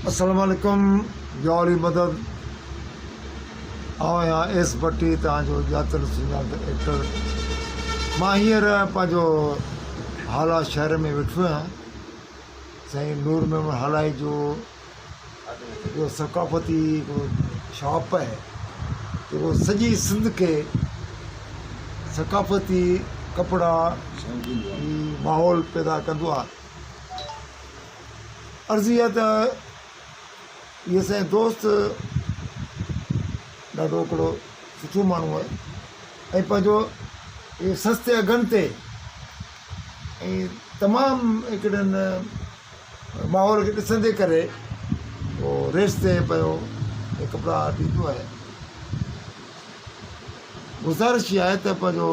अस्सलामुअलैकुम यारी मदद आओ यहाँ एस भट्टी तव्हांजो ॼातल सुञातल एक्टर मां हींअर पंहिंजो हाला शहर में वेठो आहियां। साईं नूर मेमन हालाई जो सकाफ़ती शॉप है जेको सॼी सिंध के सकाफ़ती कपड़ा माहौल पैदा कंदो आहे। अर्ज़ी आहे त इहे असांजो दोस्त ॾाढो हिकिड़ो सुठो माण्हू आहे ऐं पंहिंजो इहे सस्ते अघनि ते ऐं तमामु हिकिड़नि माहौल खे ॾिसंदे करे उहो रेस ते पियो इहे कपिड़ा ॾींदो आहे। गुज़ारिश इहा आहे त पंहिंजो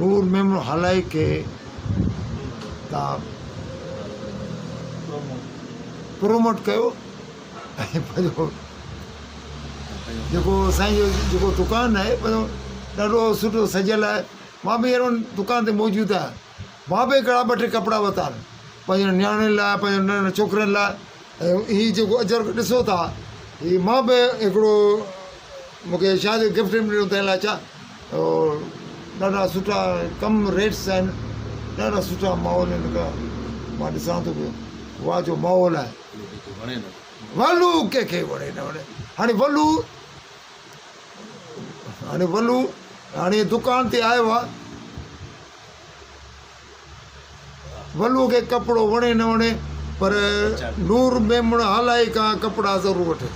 नूर मेमन हालाई खे तव्हां प्रोमोट कयो ऐं पंहिंजो जेको साईं जो जेको दुकानु आहे पंहिंजो ॾाढो सुठो सजियल आहे। मां बि अहिड़ो दुकान ते मौजूदु आहियां। मां बि हिकिड़ा ॿ टे कपिड़ा वरिता आहिनि पंहिंजे नियाणियुनि लाइ, पंहिंजे नंढनि छोकिरनि लाइ। ऐं हीअ जेको अजरक ॾिसो था हीअ मां बि हिकिड़ो मूंखे शादी गिफ्ट मिलियो तंहिं लाइ छा ॾाढा सुठा कम रेट्स आहिनि, ॾाढा सुठा माहौल आहिनि। मां ॾिसां थो पियो वाह जो माहौल आहे। वलू कंहिंखे वणे न वणे, हाणे वलू हाणे दुकान ते आयो आहे। वलू खे कपिड़ो वणे न वणे पर नूर मेमन हालाई खां कपिड़ा ज़रूरु वठे।